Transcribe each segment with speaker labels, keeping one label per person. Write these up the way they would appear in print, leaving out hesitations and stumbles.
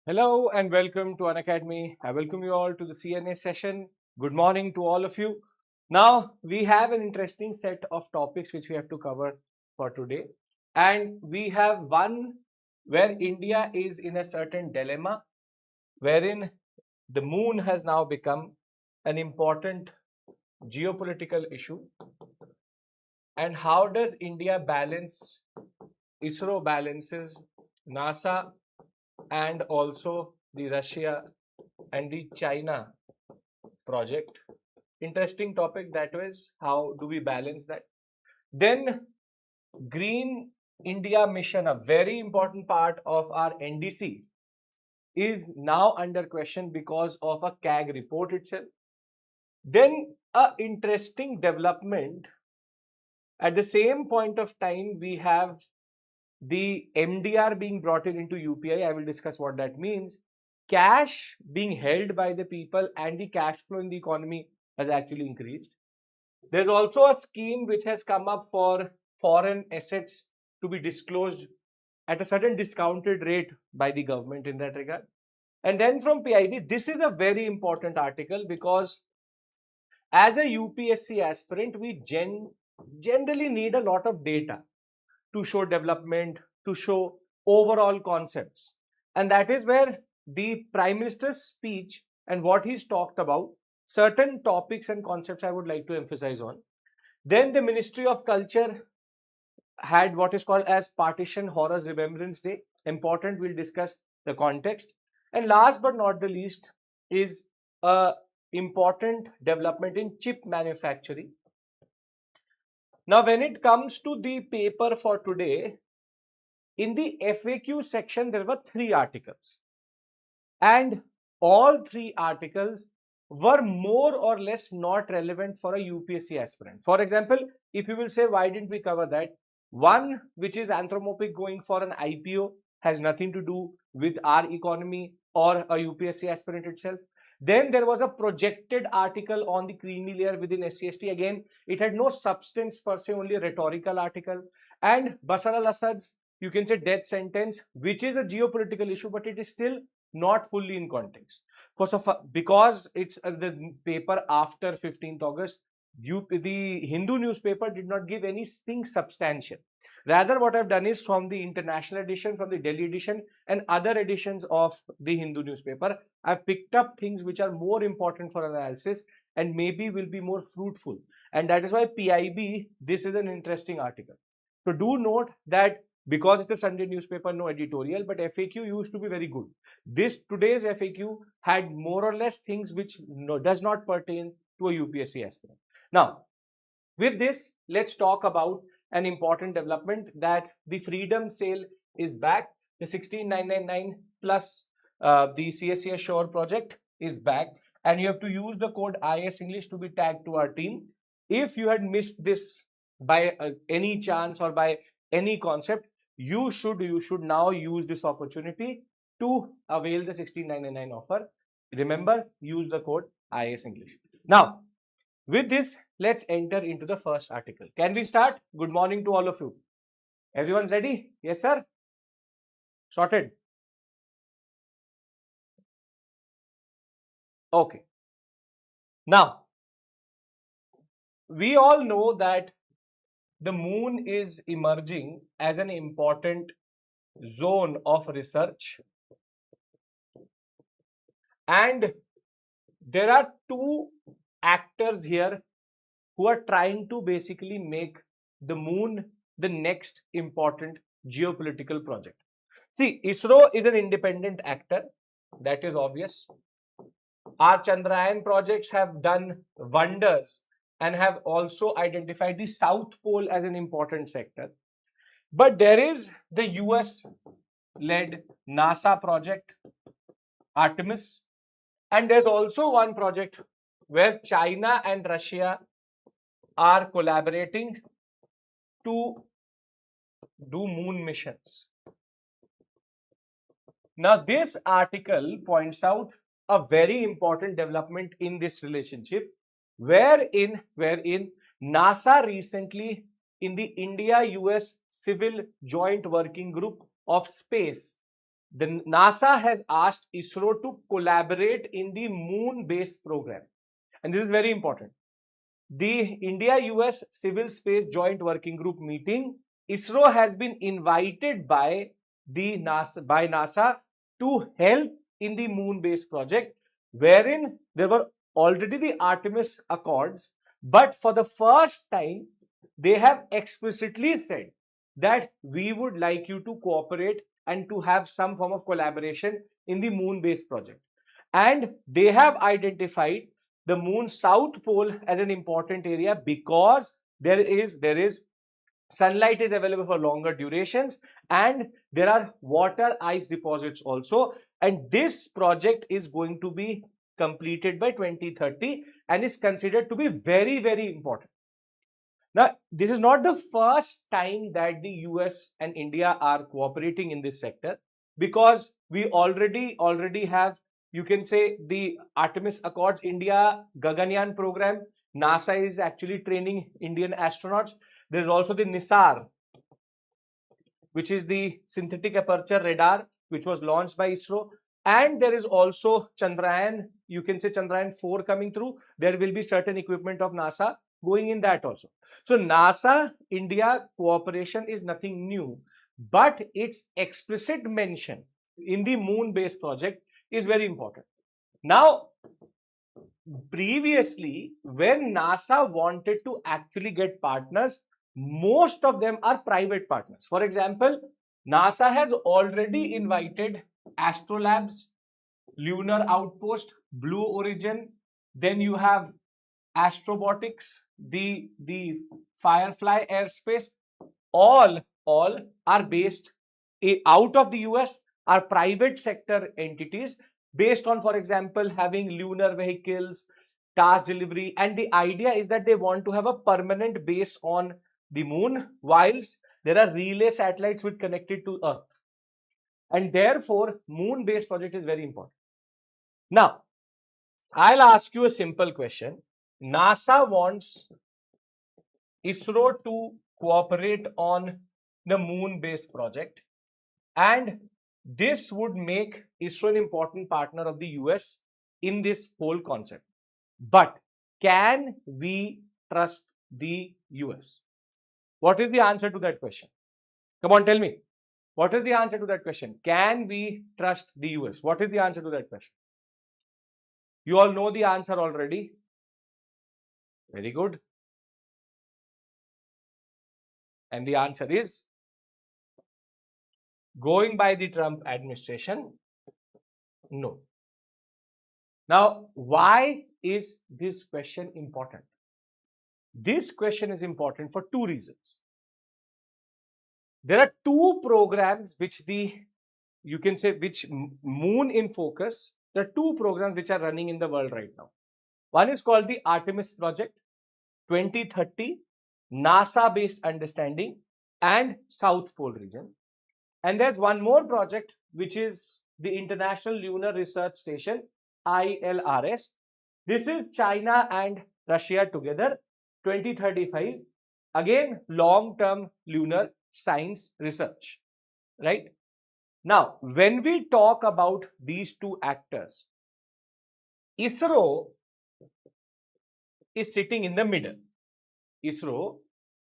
Speaker 1: Hello and welcome to Unacademy. I welcome you all to the CNA session. Good morning to all of you. Now, we have an interesting set of topics which we have to cover for today. And we have one where India is in a certain dilemma, wherein the moon has now become an important geopolitical issue. And how does India balance, ISRO balances, NASA, and also the Russia and the China project? Interesting topic that was. How do we balance that? Then Green India mission, a very important part of our NDC, is now under question because of a CAG report itself. Then a interesting development. At the same point of time, we have the MDR being brought in into UPI. I will discuss what that means. Cash being held by the people and the cash flow in the economy has actually increased. There's also a scheme which has come up for foreign assets to be disclosed at a certain discounted rate by the government in that regard. And then from PIB, this is a very important article because as a UPSC aspirant, we generally need a lot of data to show development, to show overall concepts. And that is where the Prime Minister's speech and what he's talked about, certain topics and concepts I would like to emphasize on. Then the Ministry of Culture had what is called as Partition Horrors Remembrance Day. Important, we'll discuss the context. And last but not the least is a important development in chip manufacturing. Now, when it comes to the paper for today, in the FAQ section, there were 3 articles. And all 3 articles were more or less not relevant for a UPSC aspirant. For example, if you will say, why didn't we cover that? One, which is Anthropic going for an IPO, has nothing to do with our economy or a UPSC aspirant itself. Then there was a projected article on the creamy layer within SCST. Again, it had no substance per se, only a rhetorical article. And Bashar al-Assad's, you can say, death sentence, which is a geopolitical issue, but it is still not fully in context. Because it's the paper after 15th August, the Hindu newspaper did not give anything substantial. Rather, what I've done is from the international edition, from the Delhi edition, and other editions of the Hindu newspaper, I've picked up things which are more important for analysis and maybe will be more fruitful. And that is why PIB, this is an interesting article. So do note that because it's a Sunday newspaper, no editorial, but FAQ used to be very good. Today's FAQ had more or less things which does not pertain to a UPSC aspirant. Now, with this, let's talk about an important development that the Freedom Sale is back. The 16999 plus the CSCS Shore project is back, and you have to use the code IS English to be tagged to our team. If you had missed this by any chance or by any concept, you should now use this opportunity to avail the 16999 offer. Remember, use the code IS English. Now, with this, let's enter into the first article. Can we start? Good morning to all of you. Everyone's ready? Yes, sir? Sorted? Okay. Now, we all know that the moon is emerging as an important zone of research. And there are 2 actors here who are trying to basically make the moon the next important geopolitical project. See, ISRO is an independent actor, that is obvious. Our Chandrayaan projects have done wonders and have also identified the South Pole as an important sector. But there is the US-led NASA project, Artemis, and there's also one project where China and Russia are collaborating to do moon missions. Now, this article points out a very important development in this relationship, wherein NASA recently, in the India-US Civil Joint Working Group of Space, the NASA has asked ISRO to collaborate in the moon-based program. And this is very important. The India-US Civil Space Joint Working Group meeting, ISRO has been invited by NASA to help in the moon-based project, wherein there were already the Artemis Accords, but for the first time, they have explicitly said that we would like you to cooperate and to have some form of collaboration in the moon-based project. And they have identified the moon's south pole as an important area because there is sunlight is available for longer durations, and there are water ice deposits also. And this project is going to be completed by 2030 and is considered to be very, very important. Now, this is not the first time that the US and India are cooperating in this sector, because we already have, you can say, the Artemis Accords India Gaganyaan program. NASA is actually training Indian astronauts. There is also the NISAR, which is the synthetic aperture radar, which was launched by ISRO. And there is also Chandrayaan, you can say Chandrayaan 4 coming through. There will be certain equipment of NASA going in that also. So NASA India cooperation is nothing new, but its explicit mention in the moon-based project is very important. Now, previously, when NASA wanted to actually get partners, most of them are private partners. For example, NASA has already invited Astrolabs, Lunar Outpost, Blue Origin. Then you have Astrobotics, the Firefly Airspace. All are based out of the US, are private sector entities based on, for example, having lunar vehicles, task delivery. And the idea is that they want to have a permanent base on the moon, whilst there are relay satellites which connected to Earth. And therefore, moon-based project is very important. Now, I'll ask you a simple question. NASA wants ISRO to cooperate on the moon-based project, and this would make ISRO an important partner of the US in this whole concept. But can we trust the US? What is the answer to that question? Come on, tell me. What is the answer to that question? Can we trust the US? What is the answer to that question? You all know the answer already. Very good. And the answer is, going by the Trump administration, no. Now, why is this question important? This question is important for two reasons. There are two programs which you can say, which moon in focus. There are two programs which are running in the world right now. One is called the Artemis Project 2030, NASA-based understanding, and South Pole region. And there's one more project which is the International Lunar Research Station, ILRS. This is China and Russia together, 2035. Again, long-term lunar science research, right? Now, when we talk about these two actors, ISRO is sitting in the middle. ISRO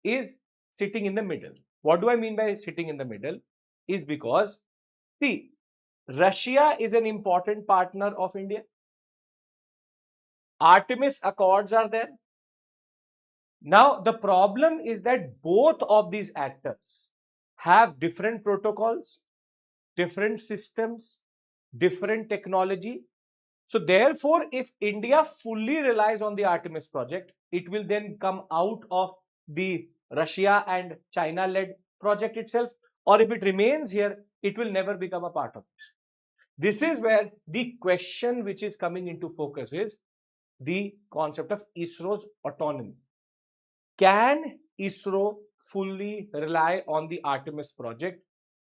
Speaker 1: is sitting in the middle. What do I mean by sitting in the middle? Is because, see, Russia is an important partner of India. Artemis Accords are there. Now, the problem is that both of these actors have different protocols, different systems, different technology. So therefore, if India fully relies on the Artemis project, it will then come out of the Russia and China-led project itself. Or if it remains here, it will never become a part of it. This is where the question which is coming into focus is the concept of ISRO's autonomy. Can ISRO fully rely on the Artemis project,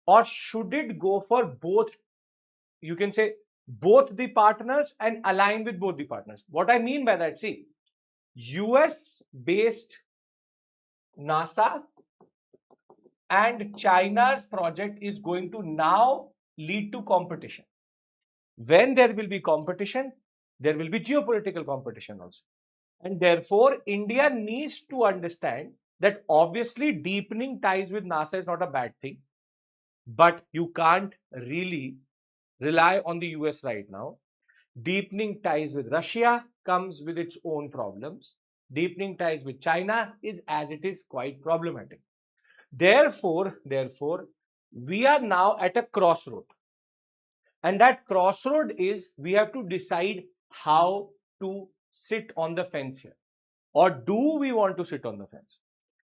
Speaker 1: or should it go for both, you can say, both the partners and align with both the partners? What I mean by that, see, US-based NASA and China's project is going to now lead to competition. When there will be competition, there will be geopolitical competition also. And therefore, India needs to understand that obviously deepening ties with NASA is not a bad thing, but you can't really rely on the US right now. Deepening ties with Russia comes with its own problems. Deepening ties with China is as it is quite problematic. Therefore, we are now at a crossroad. And that crossroad is we have to decide how to sit on the fence here. Or do we want to sit on the fence?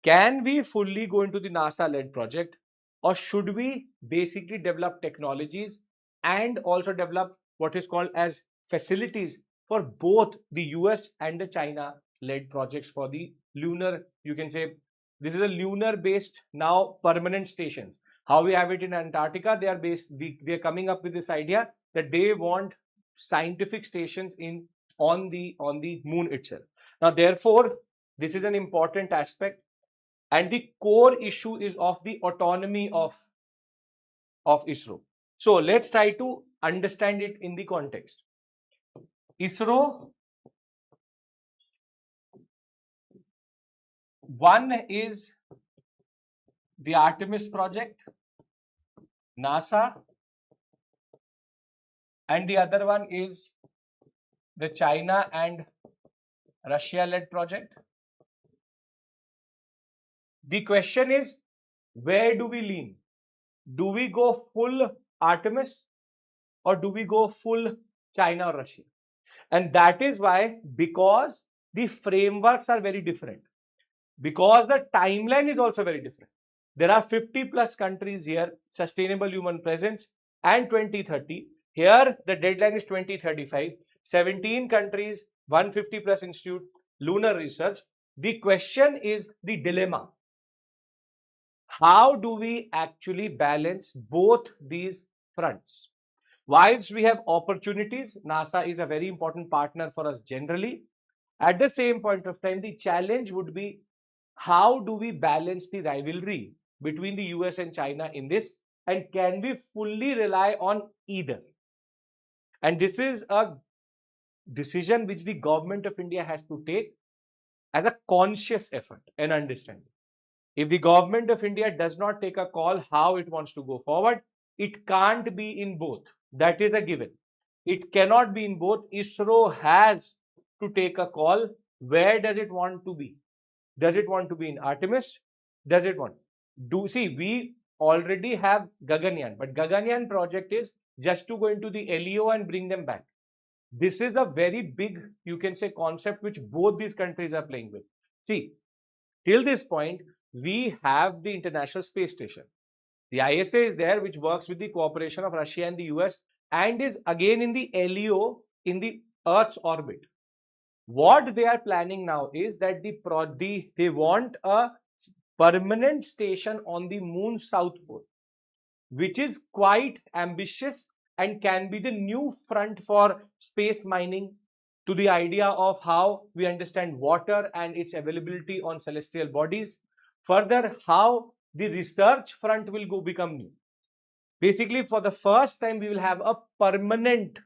Speaker 1: Can we fully go into the NASA-led project, or should we basically develop technologies and also develop what is called as facilities for both the US and the China-led projects for the lunar, you can say, this is a lunar-based now permanent stations. How we have it in Antarctica, they are coming up with this idea that they want scientific stations on the moon itself. Now, therefore, this is an important aspect. And the core issue is of the autonomy of ISRO. So let's try to understand it in the context. ISRO, one is the Artemis project, NASA, and the other one is the China and Russia-led project. The question is, where do we lean? Do we go full Artemis or do we go full China or Russia? And that is why, because the frameworks are very different, because the timeline is also very different. There are 50 plus countries here, sustainable human presence, and 2030. Here, the deadline is 2035. 17 countries, 150 plus institute, lunar research. The question is the dilemma. How do we actually balance both these fronts? Whilst we have opportunities, NASA is a very important partner for us generally. At the same point of time, the challenge would be, how do we balance the rivalry between the US and China in this? And can we fully rely on either? And this is a decision which the government of India has to take as a conscious effort and understanding. If the government of India does not take a call how it wants to go forward, it can't be in both. That is a given. It cannot be in both. ISRO has to take a call. Where does it want to be? Does it want to be in Artemis? Does it want? We already have Gaganyaan, but Gaganyaan project is just to go into the LEO and bring them back. This is a very big, you can say, concept which both these countries are playing with. See, till this point, we have the International Space Station. The ISA is there, which works with the cooperation of Russia and the US and is again in the LEO in the Earth's orbit. What they are planning now is that they want a permanent station on the moon's south pole, which is quite ambitious and can be the new front for space mining, to the idea of how we understand water and its availability on celestial bodies. Further, how the research front will become new. Basically, for the first time, we will have a permanent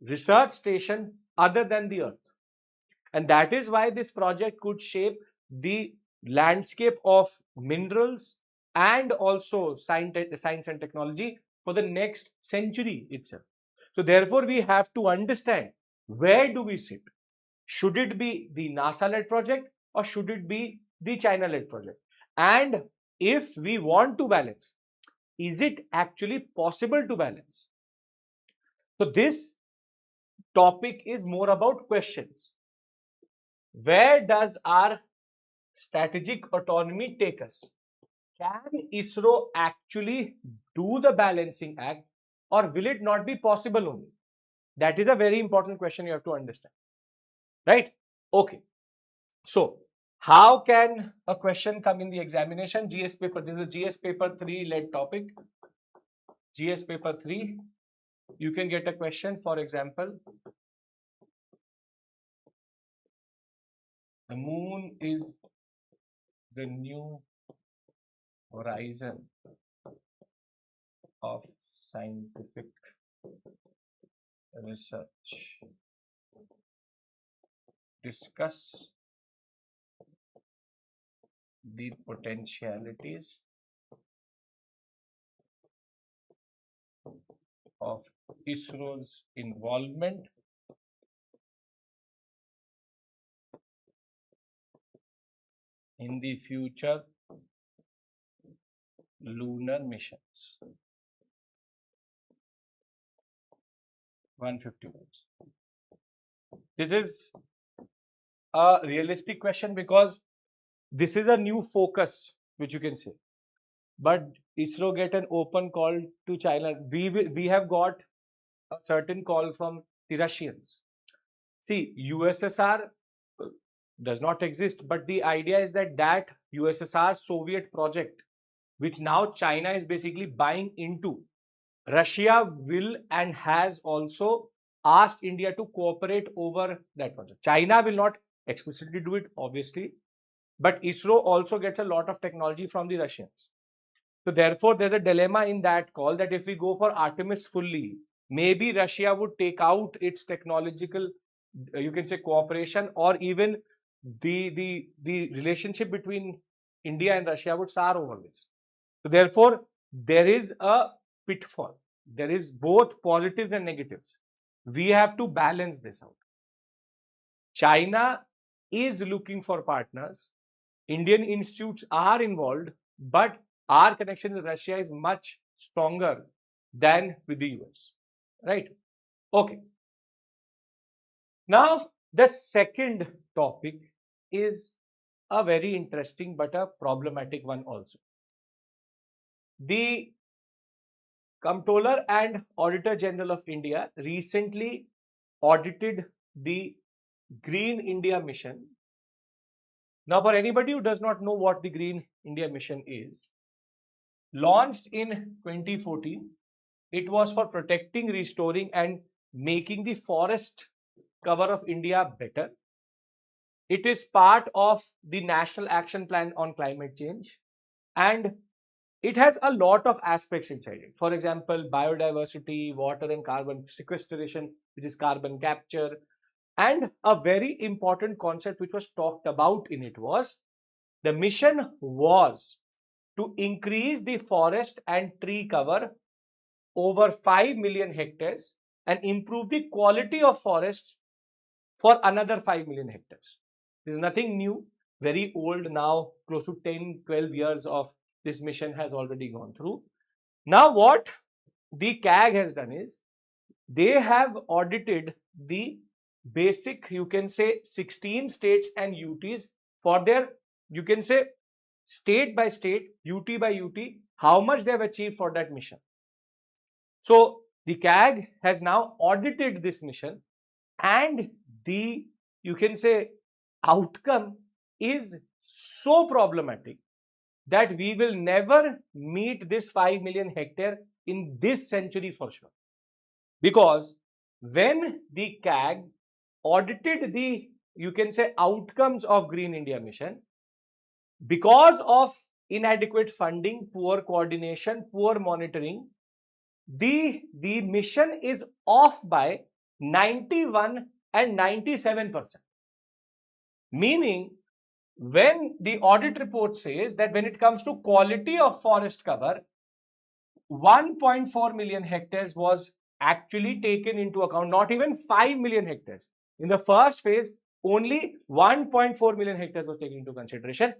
Speaker 1: research station other than the Earth. And that is why this project could shape the landscape of minerals and also science and technology for the next century itself. So therefore, we have to understand, where do we sit? Should it be the NASA-led project or should it be the China-led project? And if we want to balance, is it actually possible to balance? So this topic is more about questions. Where does our strategic autonomy take us? Can ISRO actually do the balancing act, or will it not be possible only? That is a very important question you have to understand. Right? Okay. So, how can a question come in the examination? GS paper, this is a GS paper 3 led topic. GS paper 3, you can get a question, for example, the moon is the new horizon of scientific research. Discuss the potentialities of ISRO's involvement in the future lunar missions. 150 words. This is a realistic question because this is a new focus which you can say. But ISRO get an open call to China. We have got a certain call from the Russians. See, USSR does not exist, but the idea is that USSR Soviet project, which now China is basically buying into, Russia will and has also asked India to cooperate over that project. China will not explicitly do it, obviously, but ISRO also gets a lot of technology from the Russians. So therefore, there's a dilemma in that call that if we go for Artemis fully, maybe Russia would take out its technological, you can say, cooperation, or even the relationship between India and Russia would sour over this. So therefore, there is a pitfall. There is both positives and negatives. We have to balance this out. China is looking for partners. Indian institutes are involved, but our connection with Russia is much stronger than with the US, right? Okay. Now, the second topic is a very interesting but a problematic one also. The Comptroller and Auditor General of India recently audited the Green India Mission. Now, for anybody who does not know what the Green India Mission is, launched in 2014, it was for protecting, restoring and making the forest cover of India better. It is part of the National Action Plan on Climate Change, and it has a lot of aspects inside it. For example, biodiversity, water and carbon sequestration, which is carbon capture. And a very important concept which was talked about in it was, the mission was to increase the forest and tree cover over 5 million hectares and improve the quality of forests for another 5 million hectares. This is nothing new, very old now, close to 10-12 years of this mission has already gone through. Now what the CAG has done is, they have audited the basic, you can say, 16 states and UTs for their, you can say, state by state, UT by UT, how much they have achieved for that mission. So the CAG has now audited this mission, and the, you can say, outcome is so problematic that we will never meet this 5 million hectare in this century for sure. Because when the CAG audited the, you can say, outcomes of Green India Mission, because of inadequate funding, poor coordination, poor monitoring, the mission is off by 91 and 97%. Meaning, when the audit report says that when it comes to quality of forest cover, 1.4 million hectares was actually taken into account, not even 5 million hectares. In the first phase, only 1.4 million hectares was taken into consideration.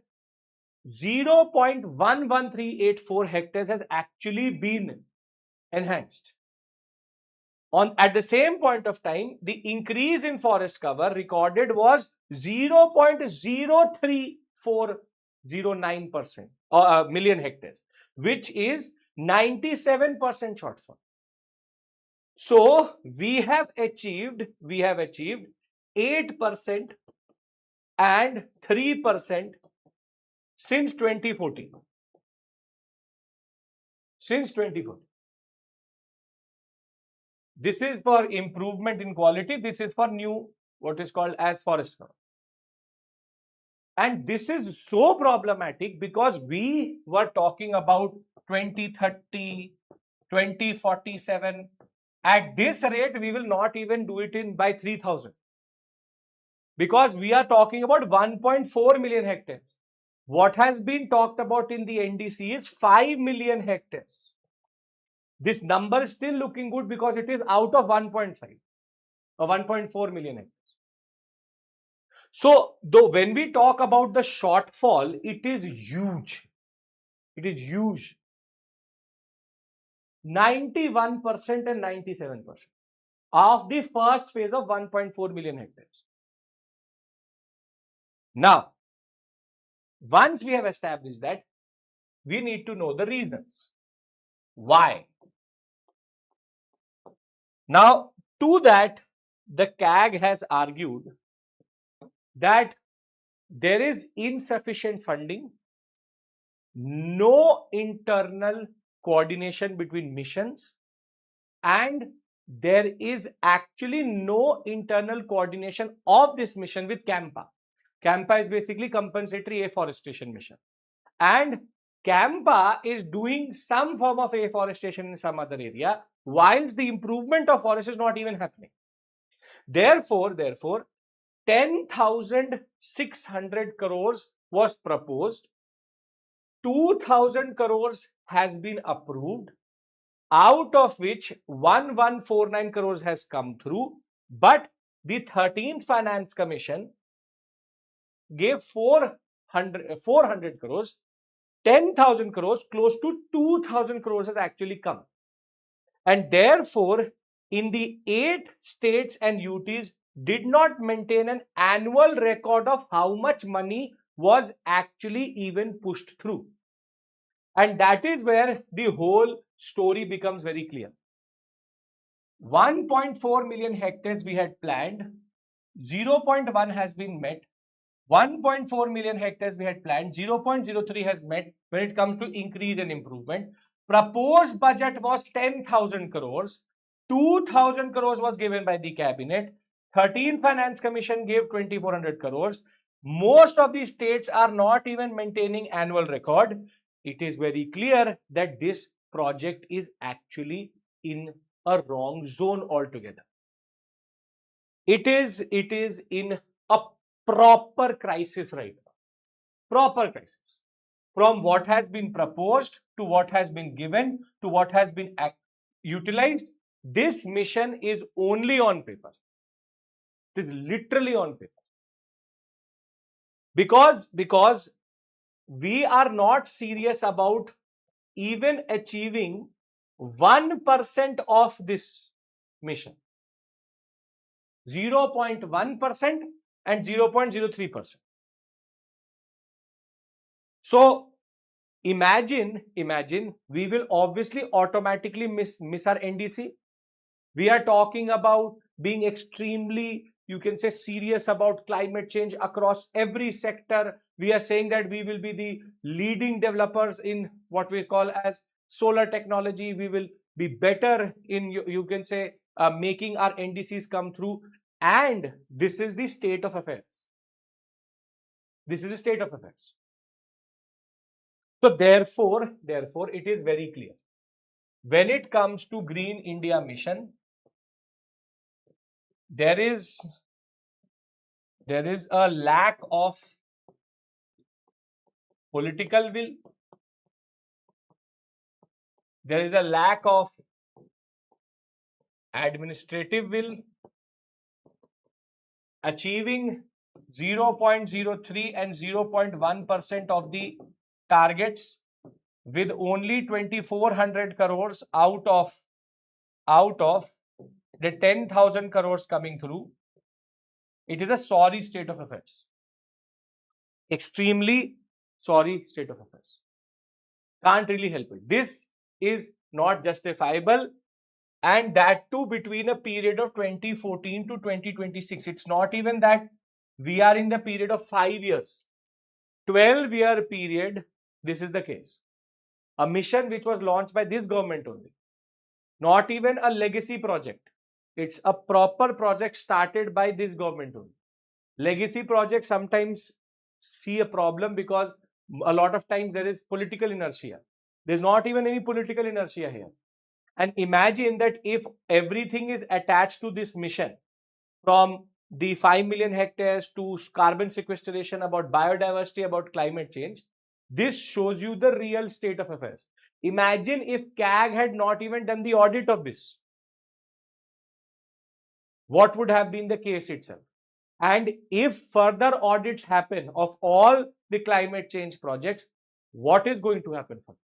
Speaker 1: 0.11384 hectares has actually been enhanced. At the same point of time, the increase in forest cover recorded was 0.03409% million hectares, which is 97% shortfall. So we have achieved 8% and 3% since 2014. Since 2014. This is for improvement in quality. This is for new, what is called as forest cover. And this is so problematic because we were talking about 2030, 2047. At this rate, we will not even do it in by 3000. Because we are talking about 1.4 million hectares. What has been talked about in the NDC is 5 million hectares. This number is still looking good because it is out of 1.5 or 1.4 million hectares. So, though when we talk about the shortfall, it is huge. It is huge. 91% and 97% of the first phase of 1.4 million hectares. Now, once we have established that, we need to know the reasons. Why? Now, to that, the CAG has argued that there is insufficient funding, no internal coordination between missions, and there is actually no internal coordination of this mission with CAMPA. CAMPA is basically compensatory afforestation mission. And CAMPA is doing some form of afforestation in some other area, whilst the improvement of forest is not even happening. Therefore, 10,600 crores was proposed, 2,000 crores has been approved, out of which 1149 crores has come through, but the 13th Finance Commission gave 400 crores, 10,000 crores, close to 2,000 crores has actually come. And therefore, in the 8 states and UTs did not maintain an annual record of how much money was actually even pushed through. And that is where the whole story becomes very clear. 1.4 million hectares we had planned, 0.1 has been met. 1.4 million hectares we had planned, 0.03 has met when it comes to increase and improvement. Proposed budget was 10,000 crores. 2,000 crores was given by the cabinet. 13th Finance Commission gave 2,400 crores. Most of the states are not even maintaining annual record. It is very clear that this project is actually in a wrong zone altogether. It is in a proper crisis right now. Proper crisis. From what has been proposed to what has been given to what has been utilized, this mission is only on paper. It is literally on paper. Because we are not serious about even achieving 1% of this mission. 0.1% and 0.03%. So imagine we will obviously automatically miss our NDC. We are talking about being extremely, you can say, serious about climate change across every sector. We are saying that we will be the leading developers in what we call as solar technology. We will be better in, you can say, making our NDCs come through. And this is the state of affairs. This is the state of affairs. So therefore, it is very clear. When it comes to Green India Mission, there is a lack of political will. There is a lack of administrative will. Achieving 0.03 and 0.1% of the targets with only 2,400 crores out of the 10,000 crores coming through. It is a sorry state of affairs. Extremely sorry state of affairs. Can't really help it. This is not justifiable, and that too between a period of 2014 to 2026. It's not even that we are in the period of 5 years. 12-year period, this is the case. A mission which was launched by this government only. Not even a legacy project. It's a proper project started by this government only. Legacy projects sometimes see a problem because a lot of times there is political inertia. There's not even any political inertia here. And imagine that if everything is attached to this mission, from the 5 million hectares to carbon sequestration, about biodiversity, about climate change, this shows you the real state of affairs. Imagine if CAG had not even done the audit of this. What would have been the case itself? And if further audits happen of all the climate change projects, what is going to happen for them?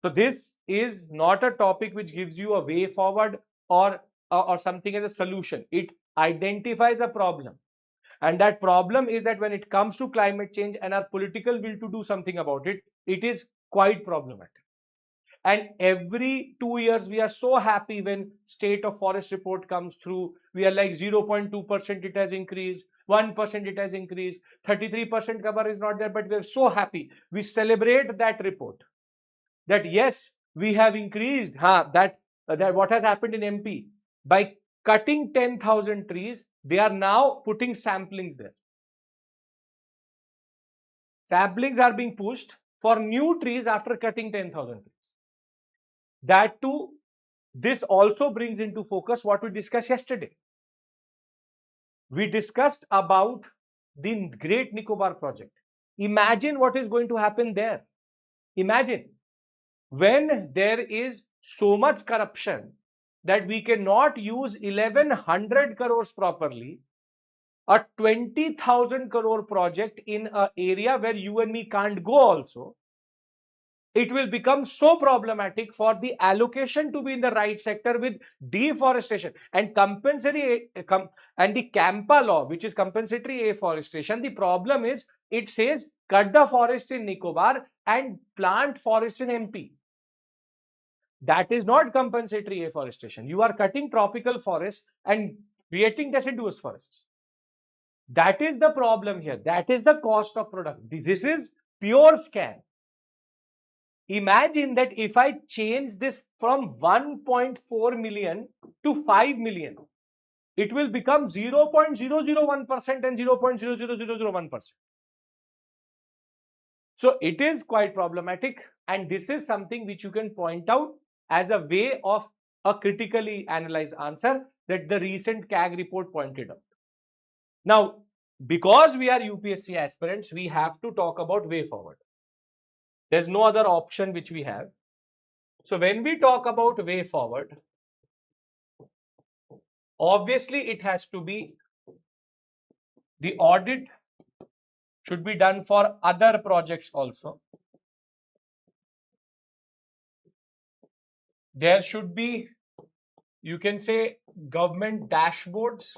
Speaker 1: So this is not a topic which gives you a way forward or something as a solution. It identifies a problem. And that problem is that when it comes to climate change and our political will to do something about it, it is quite problematic. And every 2 years, we are so happy when state of forest report comes through. We are like 0.2% it has increased, 1% it has increased, 33% cover is not there, but we are so happy. We celebrate that report. That yes, we have increased. That what has happened in MP, by cutting 10,000 trees, they are now putting samplings there. Samplings are being pushed for new trees after cutting 10,000 trees. That too, this also brings into focus what we discussed yesterday. We discussed about the Great Nicobar project. Imagine what is going to happen there. Imagine when there is so much corruption that we cannot use 1100 crores properly, a 20,000 crore project in an area where you and me can't go also, it will become so problematic for the allocation to be in the right sector with deforestation and compensatory and the Campa law, which is compensatory afforestation. The problem is it says cut the forests in Nicobar and plant forests in MP. That is not compensatory afforestation. You are cutting tropical forests and creating deciduous forests. That is the problem here. That is the cost of product. This is pure scam. Imagine that if I change this from 1.4 million to 5 million, it will become 0.001% and 0.00001%. So it is quite problematic, and this is something which you can point out as a way of a critically analyzed answer that the recent CAG report pointed out. Now, because we are UPSC aspirants, we have to talk about way forward. There's no other option which we have. So when we talk about way forward, obviously it has to be the audit should be done for other projects also. There should be, you can say, government dashboards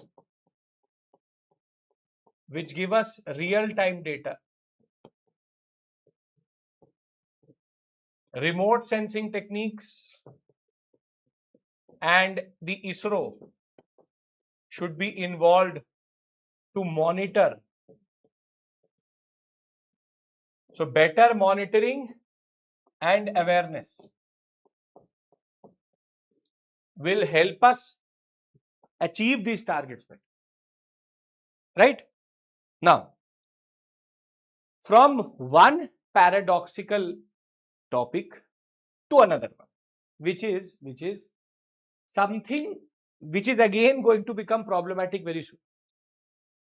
Speaker 1: which give us real-time data. Remote sensing techniques and the ISRO should be involved to monitor. So better monitoring and awareness will help us achieve these targets better. Right? Now, from one paradoxical topic to another one, which is something which is again going to become problematic very soon.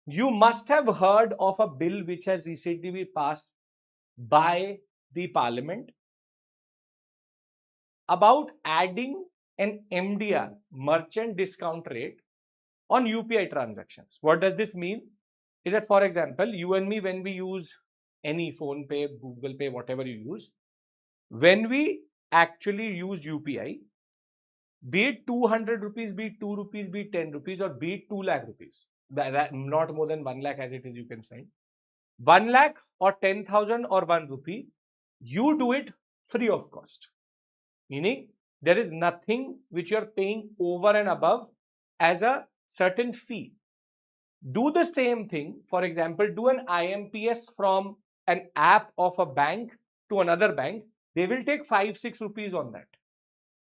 Speaker 1: You must have heard of a bill which has recently been passed by the parliament about adding an MDR, merchant discount rate, on UPI transactions. What does this mean? Is that, for example, you and me, when we use any phone pay, Google Pay, whatever you use, when we actually use UPI, be it 200 rupees, be it 2 rupees, be it 10 rupees, or be it 2 lakh rupees, that not more than 1 lakh as it is, you can send 1 lakh or 10,000 or 1 rupee, you do it free of cost. Meaning there is nothing which you are paying over and above as a certain fee. Do the same thing. For example, do an IMPS from an app of a bank to another bank. They will take 5-6 rupees on that.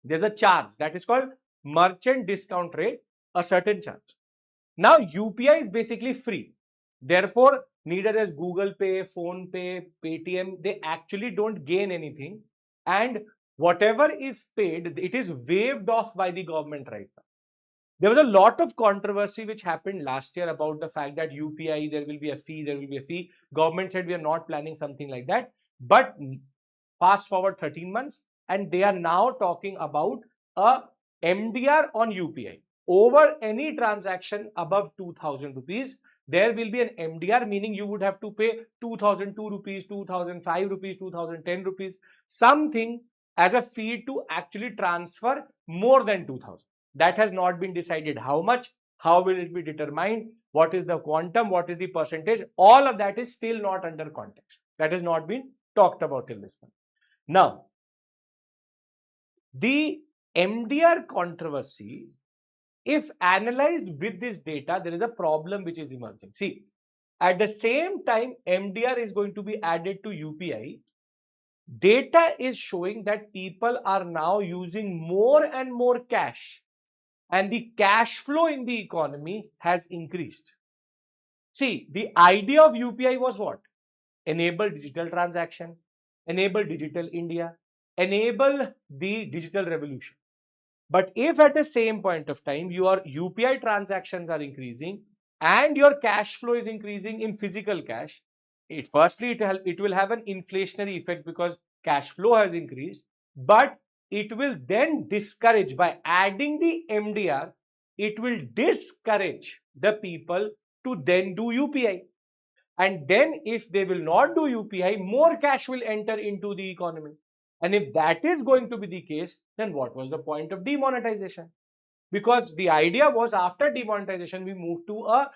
Speaker 1: There's a charge that is called merchant discount rate, a certain charge. Now UPI is basically free. Therefore, neither as Google Pay, Phone Pay, Paytm, they actually don't gain anything. And whatever is paid, it is waived off by the government right now. There was a lot of controversy which happened last year about the fact that UPI, there will be a fee, there will be a fee. Government said we are not planning something like that. But fast forward 13 months and they are now talking about a MDR on UPI. Over any transaction above 2000 rupees, there will be an MDR, meaning you would have to pay 2002 rupees, 2005 rupees, 2010 rupees, something as a fee to actually transfer more than 2000. That has not been decided. How much? How will it be determined? What is the quantum? What is the percentage? All of that is still not under context. That has not been talked about till this point. Now, the MDR controversy, if analyzed with this data, there is a problem which is emerging. See, at the same time, MDR is going to be added to UPI. Data is showing that people are now using more and more cash, and the cash flow in the economy has increased. See, the idea of UPI was what? Enable digital transaction, enable digital India, enable the digital revolution. But if at the same point of time your UPI transactions are increasing and your cash flow is increasing in physical cash, it will have an inflationary effect because cash flow has increased, but it will then discourage, by adding the MDR, it will discourage the people to then do UPI. And then if they will not do UPI, more cash will enter into the economy. And if that is going to be the case, then what was the point of demonetization? Because the idea was after demonetization, we move to a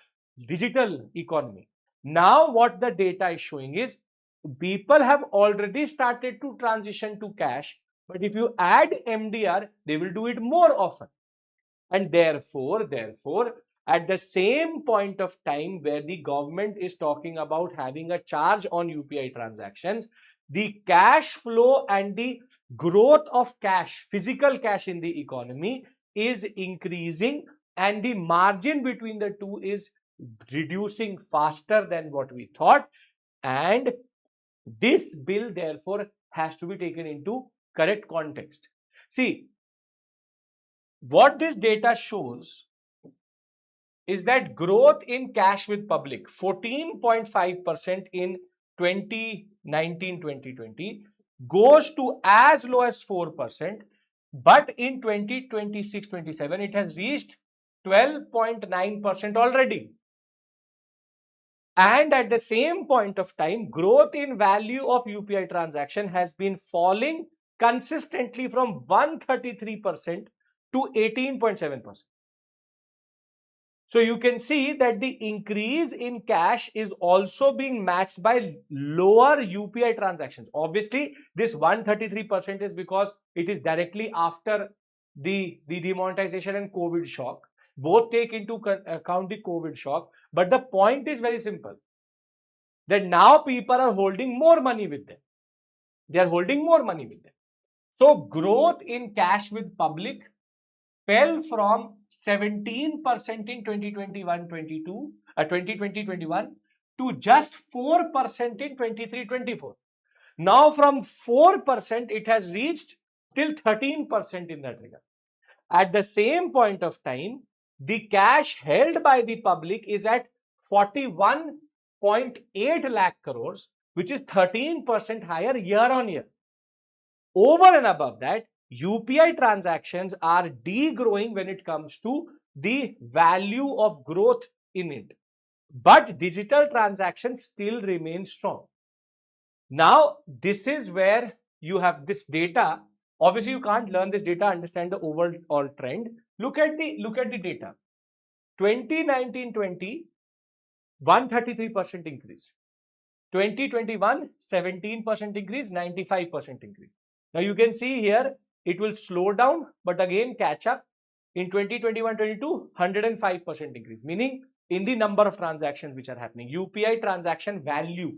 Speaker 1: digital economy. Now what the data is showing is people have already started to transition to cash, but if you add MDR, they will do it more often. And therefore, at the same point of time where the government is talking about having a charge on UPI transactions, the cash flow and the growth of cash, physical cash in the economy is increasing, and the margin between the two is reducing faster than what we thought. And this bill therefore has to be taken into correct context. See, what this data shows is that growth in cash with public, 14.5% in 2019-2020, goes to as low as 4%, but in 2026-27, it has reached 12.9% already. And at the same point of time, growth in value of UPI transaction has been falling consistently from 133% to 18.7%. So you can see that the increase in cash is also being matched by lower UPI transactions. Obviously, this 133% is because it is directly after the demonetization and COVID shock. Both take into account the COVID shock. But the point is very simple, that now people are holding more money with them. They are holding more money with them. So growth in cash with public fell from 17% in 2020-21 to just 4% in 23-24. Now from 4% it has reached till 13% in that regard. At the same point of time, the cash held by the public is at 41.8 lakh crores, which is 13% higher year on year. Over and above that, UPI transactions are degrowing when it comes to the value of growth in it. But digital transactions still remain strong. Now, this is where you have this data. Obviously, you can't learn this data, understand the overall trend. Look at the data. 2019-20, 133% increase. 2021, 17% increase, 95% increase. Now you can see here, it will slow down, but again catch up. In 2021-22, 105% increase, meaning in the number of transactions which are happening. UPI transaction value,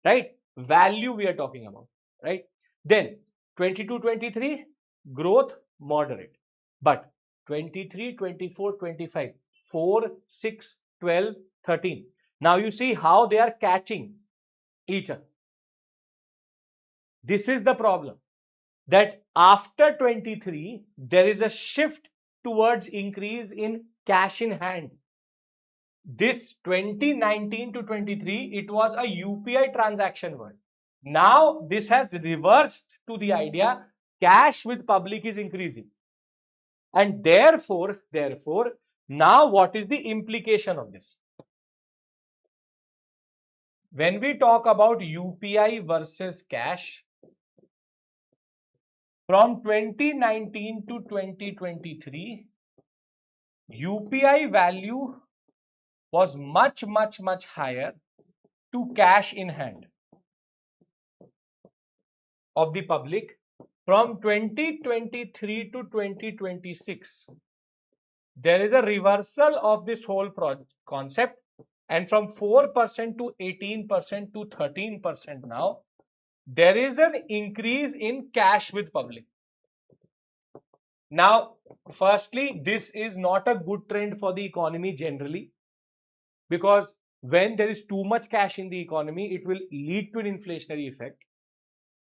Speaker 1: right? Value we are talking about, right? Then 22-23, growth moderate. But 23, 24, 25, 4, 6, 12, 13. Now you see how they are catching each other. This is the problem. that after 23, there is a shift towards increase in cash in hand. This 2019 to 23, it was a UPI transaction world. Now, this has reversed to the idea cash with public is increasing. And therefore, now what is the implication of this? When we talk about UPI versus cash, from 2019 to 2023, UPI value was much higher to cash in hand of the public. From 2023 to 2026, there is a reversal of this whole concept, and from 4% to 18% to 13% now, there is an increase in cash with public. Now, firstly, this is not a good trend for the economy generally, because when there is too much cash in the economy, it will lead to an inflationary effect.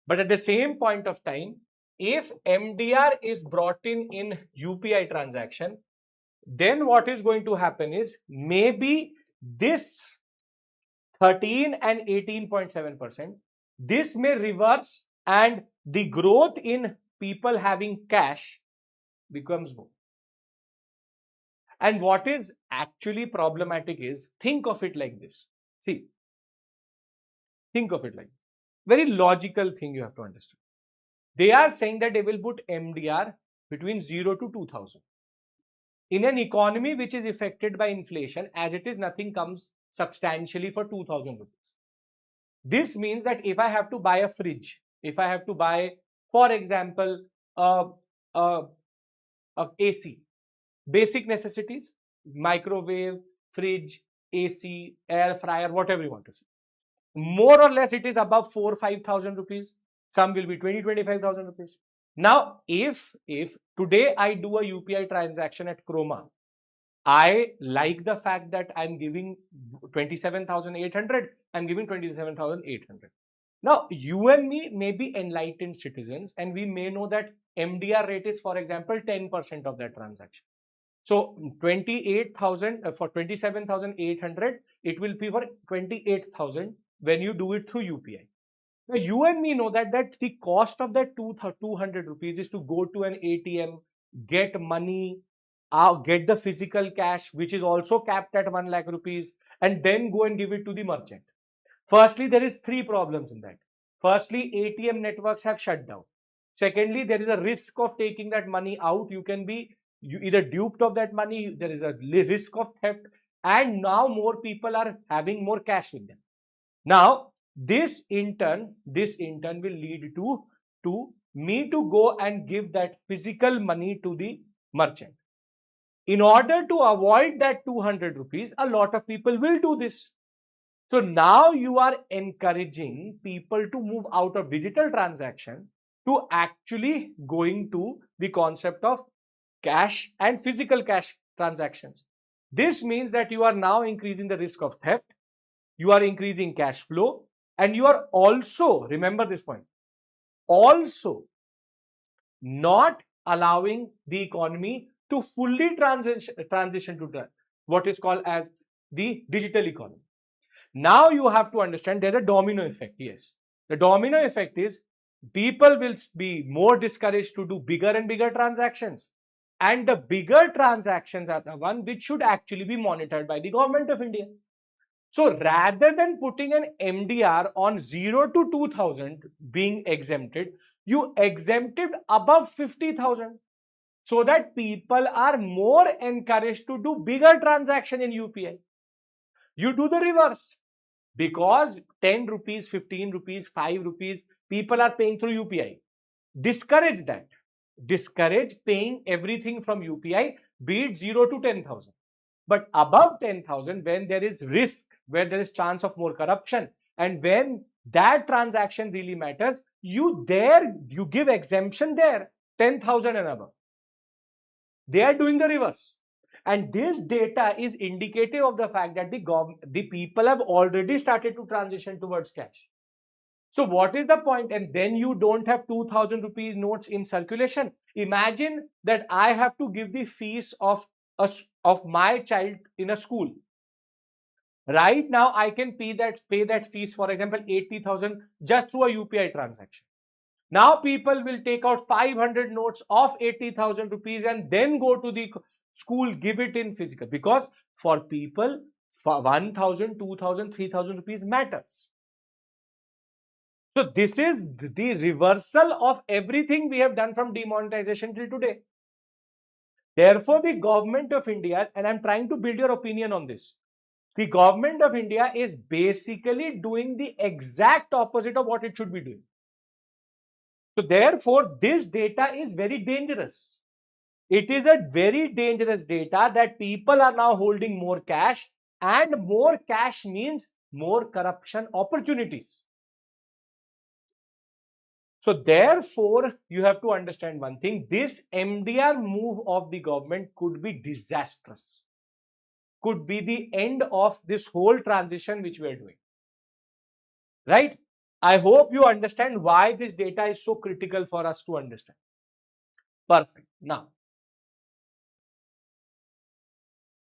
Speaker 1: But at the same point of time, if MDR is brought in UPI transaction, then what is going to happen is maybe this 13 and 18.7%, this may reverse and the growth in people having cash becomes more. And what is actually problematic is, think of it like this. See, think of it like this. Very logical thing you have to understand. They are saying that they will put MDR between 0 to 2000. In an economy which is affected by inflation, as it is, nothing comes substantially for 2000 rupees. This means that if I have to buy a fridge, if I have to buy, for example, AC, basic necessities, microwave, fridge, AC, air fryer, whatever you want to say, more or less it is above 4,000 or 5,000 rupees. Some will be 20,000-25,000 rupees. Now, if today I do a UPI transaction at Chroma, I like the fact that I'm giving 27,800, I'm giving 27,800. Now, you and me may be enlightened citizens, and we may know that MDR rate is, for example, 10% of that transaction. So, 28,000 for 27,800, it will be for 28,000 when you do it through UPI. Now, you and me know that the cost of that 200 rupees is to go to an ATM, get money, get the physical cash, which is also capped at 1 lakh rupees, and then go and give it to the merchant. Firstly, there is 3 problems in that. Firstly, ATM networks have shut down. Secondly, there is a risk of taking that money out. You can be either duped of that money, there is a risk of theft, and now more people are having more cash with them. Now, this in turn will lead to me to go and give that physical money to the merchant. In order to avoid that 200 rupees, a lot of people will do this. So now you are encouraging people to move out of digital transaction to actually going to the concept of cash and physical cash transactions. This means that you are now increasing the risk of theft, you are increasing cash flow, and you are also, remember this point, also not allowing the economy to fully transition to what is called as the digital economy. Now you have to understand there's a domino effect. Yes, the domino effect is people will be more discouraged to do bigger and bigger transactions, and the bigger transactions are the one which should actually be monitored by the government of India. So rather than putting an MDR on 0 to 2000 being exempted, you exempted above 50,000 so that people are more encouraged to do bigger transaction in UPI. You do the reverse, because 10 rupees, 15 rupees, 5 rupees, people are paying through UPI. Discourage that. Discourage paying everything from UPI, be it 0 to 10,000. But above 10,000, when there is risk, where there is chance of more corruption, and when that transaction really matters, you give exemption there, 10,000 and above. They are doing the reverse. And this data is indicative of the fact that the people have already started to transition towards cash. So what is the point? And then you don't have 2000 rupees notes in circulation. Imagine that I have to give the fees of my child in a school. Right now, I can pay that fees, for example, 80,000 just through a UPI transaction. Now people will take out 500 notes of 80,000 rupees and then go to the school, give it in physical, because for people, for 1,000, 2,000, 3,000 rupees matters. So this is the reversal of everything we have done from demonetization till today. Therefore, the government of India, and I'm trying to build your opinion on this, the government of India is basically doing the exact opposite of what it should be doing. So therefore, this data is very dangerous. It is a very dangerous data that people are now holding more cash, and more cash means more corruption opportunities. So therefore, you have to understand one thing, this MDR move of the government could be disastrous, could be the end of this whole transition which we are doing, right? I hope you understand why this data is so critical for us to understand. Perfect. Now,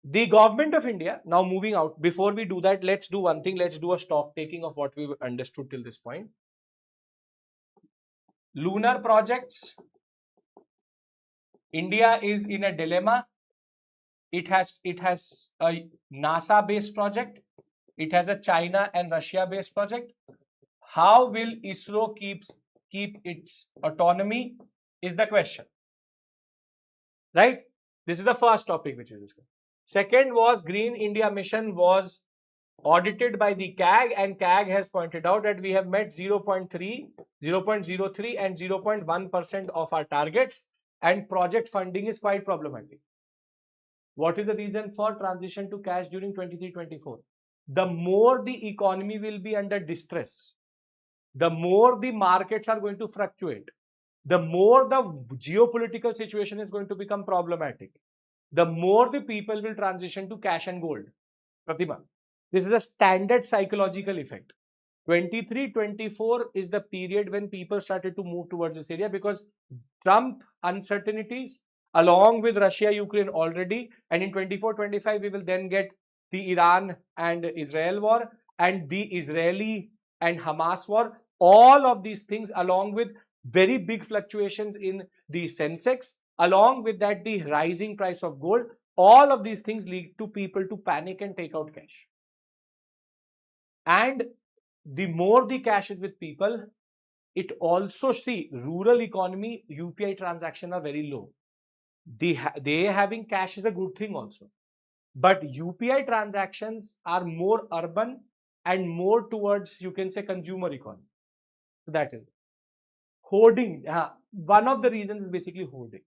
Speaker 1: the government of India, now moving out, before we do that, let's do one thing, let's do a stock taking of what we've understood till this point. Lunar projects, India is in a dilemma. It has a NASA based project, it has a China and Russia based project. How will ISRO keep its autonomy is the question, right? This is the first topic which we discussed. Second was Green India Mission was audited by the CAG, and CAG has pointed out that we have met 0.3, 0.03 and 0.1% of our targets, and project funding is quite problematic. What is the reason for transition to cash during 23-24? The more the economy will be under distress, the more the markets are going to fluctuate, the more the geopolitical situation is going to become problematic, the more the people will transition to cash and gold. Pratima, this is a standard psychological effect. 23-24 is the period when people started to move towards this area because Trump uncertainties along with Russia-Ukraine already, and in 24-25 we will then get the Iran and Israel war and the Israeli and Hamas war. All of these things along with very big fluctuations in the Sensex, along with that the rising price of gold, all of these things lead to people to panic and take out cash. And the more the cash is with people, it also, see, rural economy, UPI transactions are very low. They having cash is a good thing also. But UPI transactions are more urban and more towards, you can say, consumer economy. So that is hoarding. One of the reasons is basically hoarding.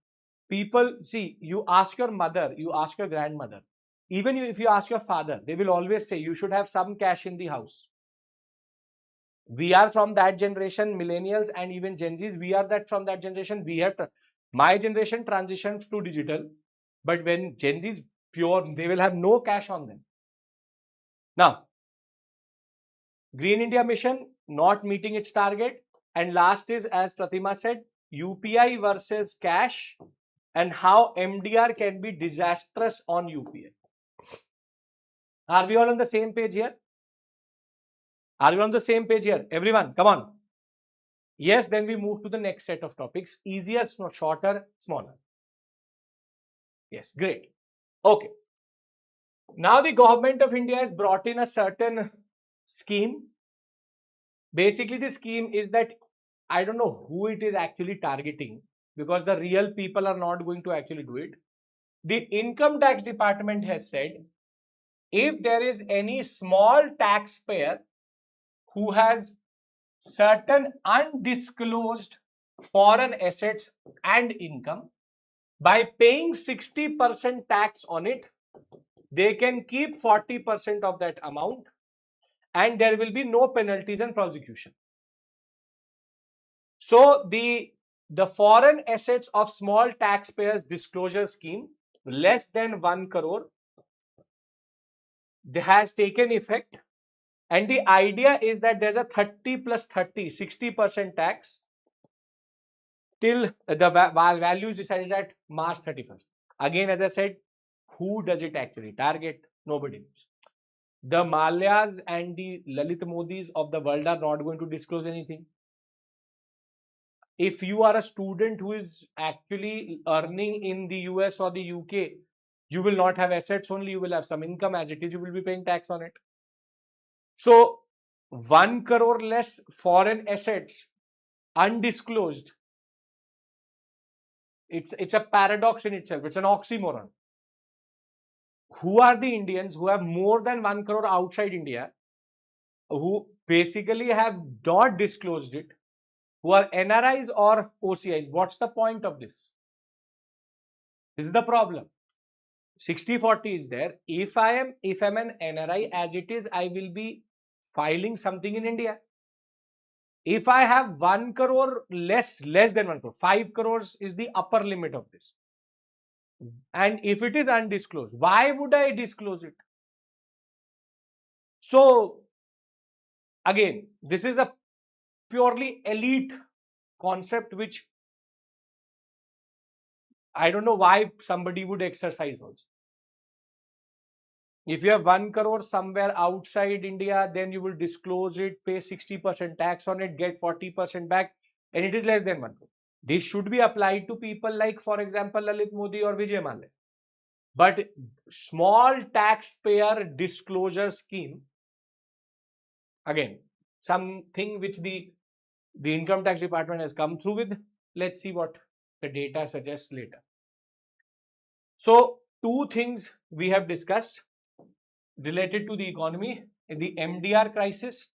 Speaker 1: People, see, you ask your mother, you ask your grandmother, even if you ask your father, they will always say you should have some cash in the house. We are from that generation, millennials and even Gen Zs, we are from that generation. We have, my generation transitions to digital, but when Gen Zs pure, they will have no cash on them. Now, Green India Mission not meeting its target. And last is, as Pratima said, UPI versus cash and how MDR can be disastrous on UPI. Are we all on the same page here? Are we on the same page here? Everyone, come on. Yes, then we move to the next set of topics. Easier, shorter, smaller. Yes, great. Okay. Now the government of India has brought in a certain scheme. Basically, the scheme is that I don't know who it is actually targeting, because the real people are not going to actually do it. The income tax department has said, if there is any small taxpayer who has certain undisclosed foreign assets and income, by paying 60% tax on it, they can keep 40% of that amount and there will be no penalties and prosecution. So the foreign assets of small taxpayers disclosure scheme less than 1 crore has taken effect And the idea is that there's a 30 plus 30, 60% tax till the value is decided at March 31st. Again, as I said, who does it actually target? Nobody knows. The Malyas and the Lalit Modis of the world are not going to disclose anything. If you are a student who is actually earning in the US or the UK, you will not have assets only, you will have some income. As it is, you will be paying tax on it. So 1 crore less foreign assets undisclosed. It's a paradox in itself. It's an oxymoron. Who are the Indians who have more than 1 crore outside India, who basically have not disclosed it, who are NRIs or OCIs? What's the point of this? This is the problem. 60-40 is there. If I'm an NRI, as it is, I will be filing something in India. If I have 1 crore less than 1 crore, 5 crores is the upper limit of this. And if it is undisclosed, why would I disclose it? So again, this is a purely elite concept which I don't know why somebody would exercise also. If you have 1 crore somewhere outside India, then you will disclose it, pay 60% tax on it, get 40% back, and it is less than 1 crore. This should be applied to people like, for example, Lalit Modi or Vijay Mallya. But small taxpayer disclosure scheme, again, something which the income tax department has come through with. Let's see what the data suggests later. So, two things we have discussed related to the economy, the MDR crisis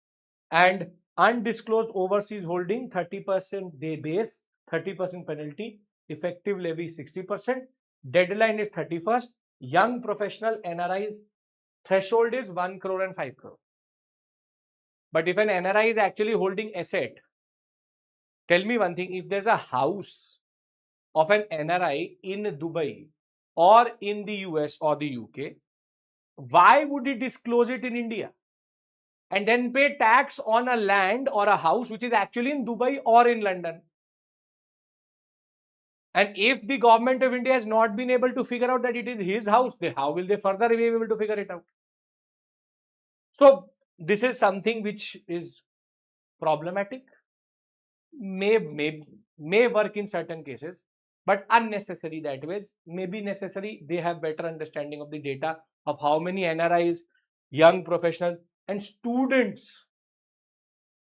Speaker 1: and undisclosed overseas holding, 30% they base, 30% penalty, effective levy 60%, deadline is 31st, young professional NRIs threshold is 1 crore and 5 crore. But if an NRI is actually holding asset, tell me one thing, if there's a house of an NRI in Dubai or in the US or the UK, why would he disclose it in India and then pay tax on a land or a house which is actually in Dubai or in London? And if the government of India has not been able to figure out that it is his house, how will they further be able to figure it out? So this is something which is problematic, may work in certain cases, but unnecessary that ways. May be necessary. They have better understanding of the data of how many NRIs, young professionals and students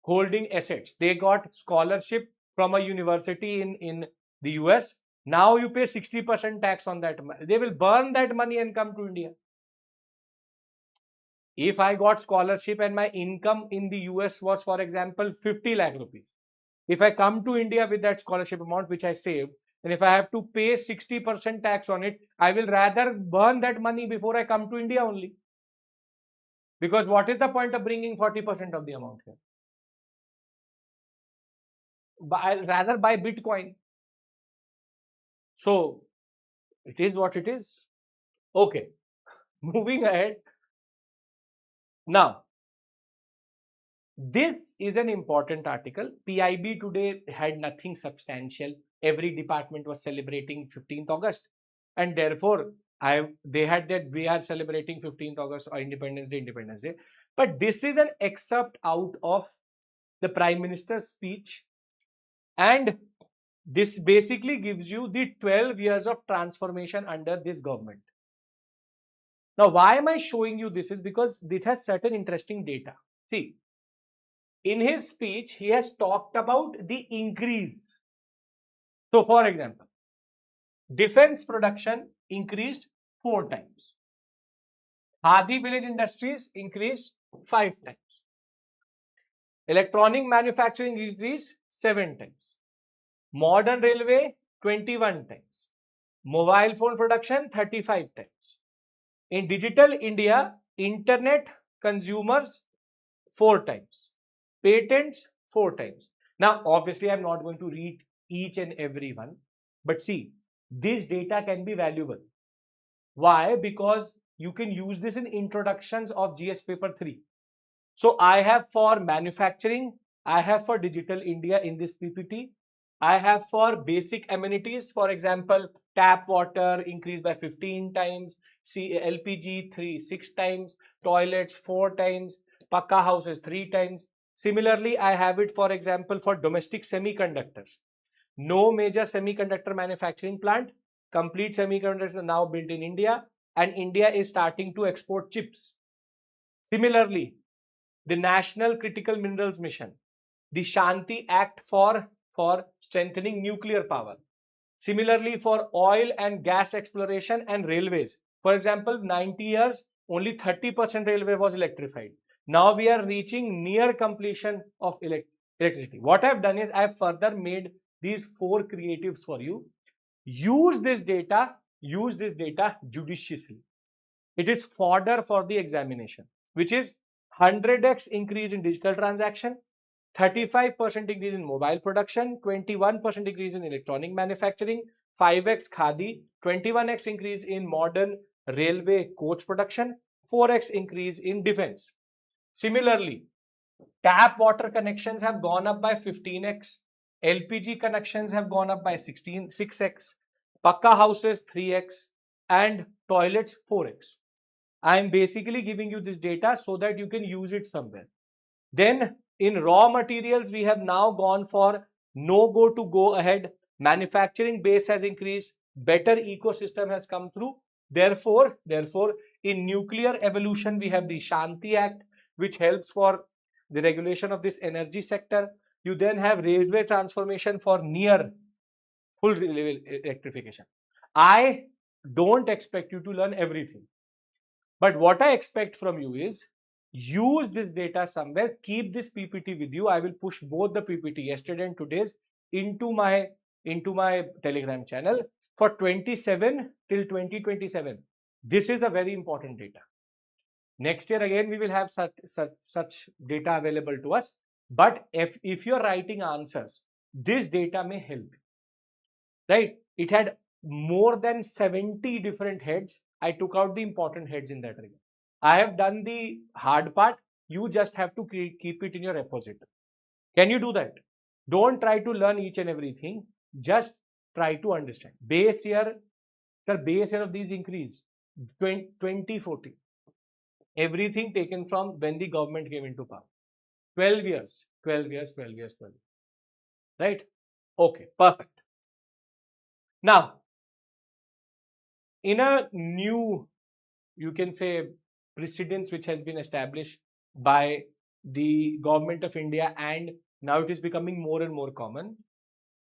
Speaker 1: holding assets. They got scholarship from a university in the US. Now you pay 60% tax on that. They will burn that money and come to India. If I got scholarship and my income in the US was, for example, 50 lakh rupees. If I come to India with that scholarship amount which I saved, and if I have to pay 60% tax on it, I will rather burn that money before I come to India only. Because what is the point of bringing 40% of the amount here? I'll rather buy Bitcoin. So it is what it is. Okay, moving ahead. Now, this is an important article. PIB today had nothing substantial. Every department was celebrating 15th August. And therefore, they had that we are celebrating 15th August or Independence Day. But this is an excerpt out of the Prime Minister's speech. And this basically gives you the 12 years of transformation under this government. Now, why am I showing you this? Is because it has certain interesting data. See, in his speech, he has talked about the increase. So, for example, defense production increased 4 times. Khadi village industries increased 5 times. Electronic manufacturing increased 7 times. Modern railway 21 times. Mobile phone production 35 times. In digital India, internet consumers 4 times. Patents 4 times. Now, obviously, I'm not going to read each and every one, but see, this data can be valuable. Why? Because you can use this in introductions of GS paper 3. So I have for manufacturing, I have for Digital India in this PPT, I have for basic amenities, for example, tap water increased by 15 times, LPG 6 times, toilets 4 times, Pakka houses 3 times. Similarly, I have it, for example, for domestic semiconductors. No major semiconductor manufacturing plant, complete semiconductors now built in India, and India is starting to export chips. Similarly, the National Critical Minerals Mission, the Shanti Act for strengthening nuclear power. Similarly, for oil and gas exploration and railways. For example, 90 years, only 30% railway was electrified. Now we are reaching near completion of electricity. What I've done is I've further made these 4 creatives for you. Use this data judiciously. It is fodder for the examination, which is 100x increase in digital transaction, 35% increase in mobile production, 21% increase in electronic manufacturing, 5x khadi, 21x increase in modern railway coach production, 4x increase in defense. Similarly, tap water connections have gone up by 15x, LPG connections have gone up by 6x, Pakka houses 3x, and toilets 4x. I am basically giving you this data so that you can use it somewhere. Then in raw materials, we have now gone for no go to go ahead. Manufacturing base has increased. Better ecosystem has come through. Therefore, in nuclear evolution, we have the Shanti Act, which helps for the regulation of this energy sector. You then have railway transformation for near full electrification. I don't expect you to learn everything. But what I expect from you is use this data somewhere, keep this PPT with you. I will push both the PPT yesterday and today's into my Telegram channel for 27 till 2027. This is a very important data. Next year again we will have such data available to us. But if you're writing answers, this data may help. Right? It had more than 70 different heads. I took out the important heads in that regard. I have done the hard part. You just have to keep it in your repository. Can you do that? Don't try to learn each and everything. Just try to understand. Base year of these increase 2014. Everything taken from when the government came into power. 12 years. Right? Okay, perfect. Now, in a new, you can say, precedence which has been established by the government of India, and now it is becoming more and more common,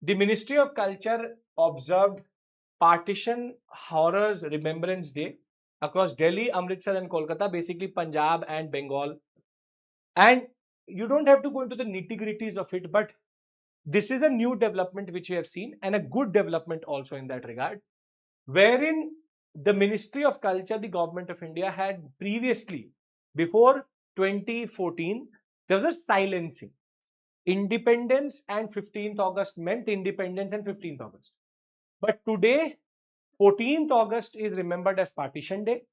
Speaker 1: the Ministry of Culture observed Partition Horrors Remembrance Day across Delhi, Amritsar and Kolkata, basically Punjab and Bengal. And you don't have to go into the nitty-gritties of it, but this is a new development which we have seen, and a good development also in that regard, wherein the Ministry of Culture, the Government of India, had previously, before 2014, there was a silencing. Independence and 15th August meant independence and 15th August. But today, 14th August is remembered as Partition Day,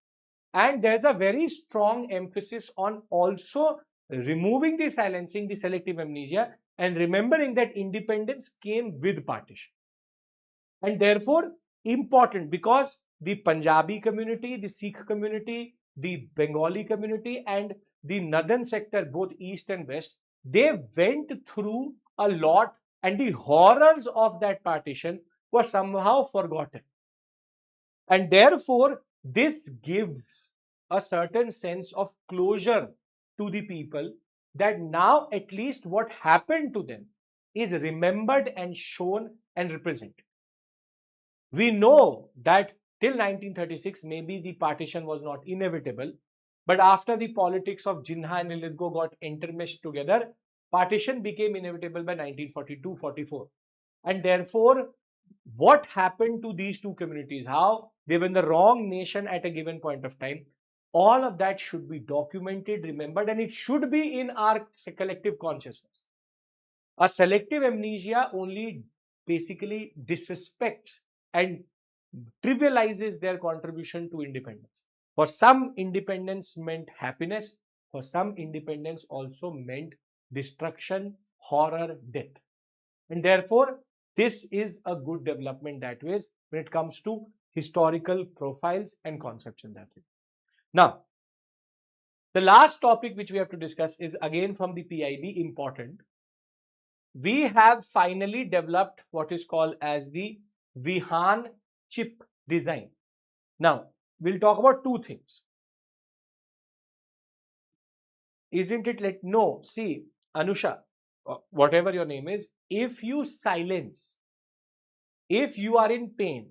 Speaker 1: and there's a very strong emphasis on also removing the silencing, the selective amnesia, and remembering that independence came with partition. And therefore, important, because the Punjabi community, the Sikh community, the Bengali community, and the northern sector, both east and west, they went through a lot, and the horrors of that partition were somehow forgotten. And therefore, this gives a certain sense of closure to the people, that now at least what happened to them is remembered and shown and represented. We know that till 1936, maybe the partition was not inevitable, but after the politics of Jinnah and Lithgow got intermeshed together, partition became inevitable by 1942-44. And therefore, what happened to these two communities, how they were in the wrong nation at a given point of time, all of that should be documented, remembered, and it should be in our collective consciousness. A selective amnesia only basically disrespects and trivializes their contribution to independence. For some, independence meant happiness. For some, independence also meant destruction, horror, death. And therefore, this is a good development that way when it comes to historical profiles and concepts in that way. Now, the last topic which we have to discuss is again from the PIB, important. We have finally developed what is called as the VIHAAN chip design. Now, we'll talk about two things. Isn't it no, see, Anusha, whatever your name is, if you silence, if you are in pain,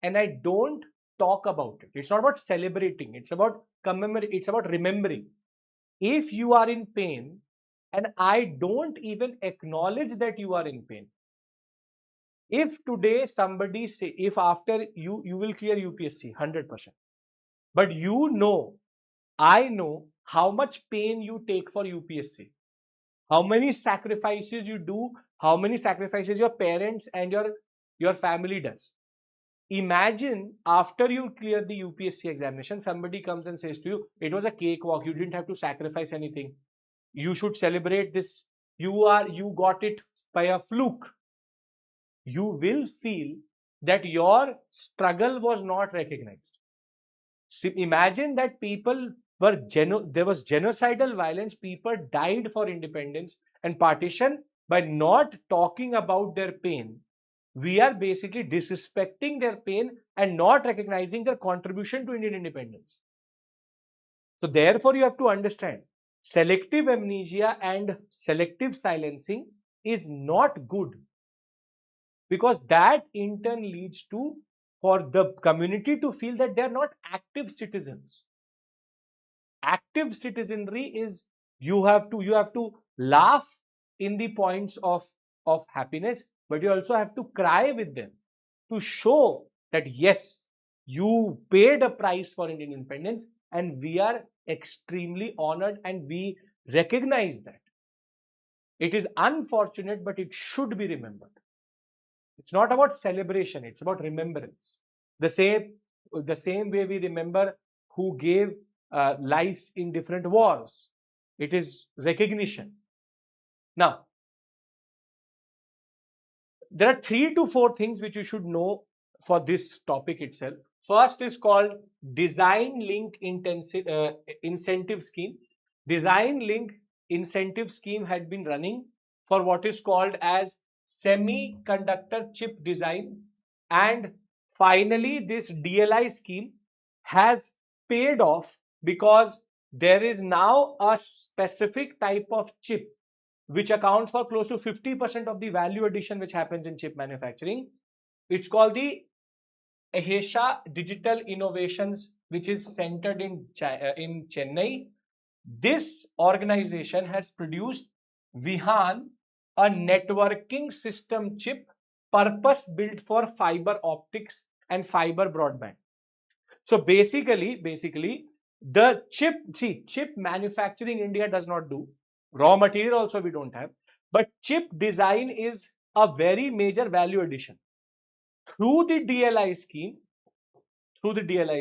Speaker 1: and I don't talk about it, it's not about celebrating, it's about commemorating, it's about remembering. If you are in pain and I don't even acknowledge that you are in pain, if today somebody say, if after you will clear UPSC 100%, but I know how much pain you take for UPSC, how many sacrifices you do, how many sacrifices your parents and your family does. Imagine after you clear the UPSC examination, somebody comes and says to you, it was a cakewalk, you didn't have to sacrifice anything. You should celebrate this. You got it by a fluke. You will feel that your struggle was not recognized. See, imagine that people were there was genocidal violence, people died for independence and partition. By not talking about their pain, we are basically disrespecting their pain and not recognizing their contribution to Indian independence. So therefore, you have to understand, selective amnesia and selective silencing is not good, because that in turn leads to for the community to feel that they are not active citizens. Active citizenry is you have to laugh in the points of happiness, but you also have to cry with them to show that yes, you paid a price for Indian independence and we are extremely honored and we recognize that. It is unfortunate, but it should be remembered. It's not about celebration, it's about remembrance. The same way we remember who gave life in different wars. It is recognition. Now, there are 3 to 4 things which you should know for this topic itself. First is called Design Link Incentive Scheme. Design Link Incentive Scheme had been running for what is called as semiconductor chip design, and finally this DLI scheme has paid off because there is now a specific type of chip which accounts for close to 50% of the value addition which happens in chip manufacturing. It's called the Aheesa Digital Innovations, which is centered in Chennai. This organization has produced VIHAAN, a networking system chip purpose built for fiber optics and fiber broadband. So basically the chip manufacturing India does not do. Raw material also we don't have, but chip design is a very major value addition. Through the DLI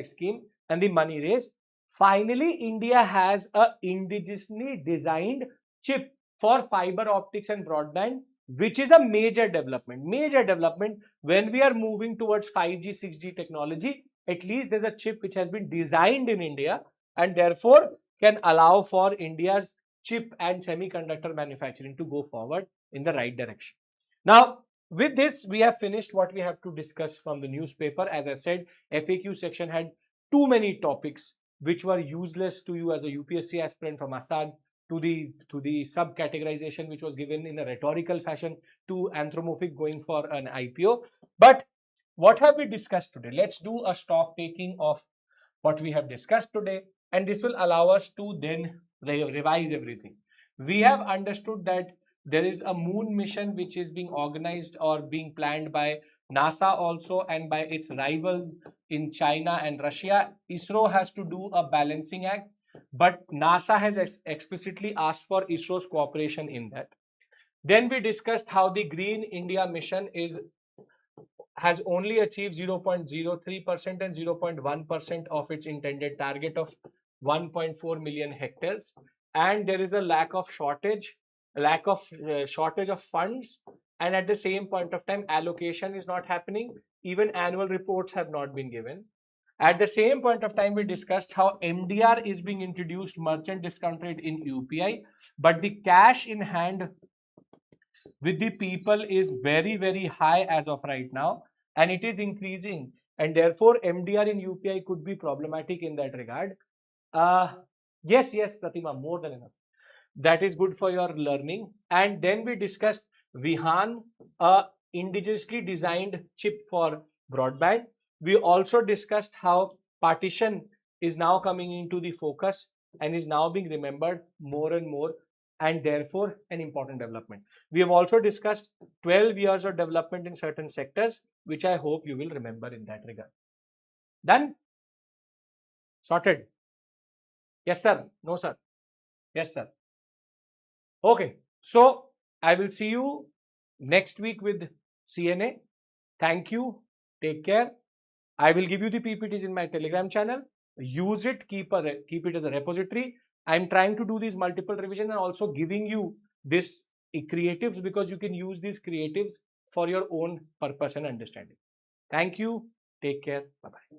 Speaker 1: scheme and the money raised, finally India has a indigenously designed chip for fiber optics and broadband, which is a major development. When we are moving towards 5G, 6G technology, at least there's a chip which has been designed in India and therefore can allow for India's chip and semiconductor manufacturing to go forward in the right direction. Now, with this, we have finished what we have to discuss from the newspaper. As I said, FAQ section had too many topics which were useless to you as a UPSC aspirant, from Assad to the sub-categorization which was given in a rhetorical fashion to anthropomorphic going for an IPO. But what have we discussed today? Let's do a stock taking of what we have discussed today, and this will allow us to then revise everything. We have understood that there is a moon mission which is being organized or being planned by NASA also and by its rivals in China and Russia. ISRO has to do a balancing act, but NASA has explicitly asked for ISRO's cooperation in that. Then we discussed how the Green India mission has only achieved 0.03% and 0.1% of its intended target of 1.4 million hectares, and there is a lack of shortage of funds, and at the same point of time allocation is not happening. Even annual reports have not been given. At the same point of time, we discussed how MDR is being introduced, merchant discount rate in UPI, but the cash in hand with the people is very high as of right now, and it is increasing, and therefore MDR in UPI could be problematic in that regard. Yes, Pratima, more than enough. That is good for your learning. And then we discussed VIHAAN, a indigenously designed chip for broadband. We also discussed how partition is now coming into the focus and is now being remembered more and more, and therefore an important development. We have also discussed 12 years of development in certain sectors, which I hope you will remember in that regard. Done? Sorted? Yes, sir. No, sir. Yes, sir. Okay. So I will see you next week with CNA. Thank you. Take care. I will give you the PPTs in my Telegram channel. Use it. Keep it as a repository. I'm trying to do these multiple revision and also giving you this creatives, because you can use these creatives for your own purpose and understanding. Thank you. Take care. Bye-bye.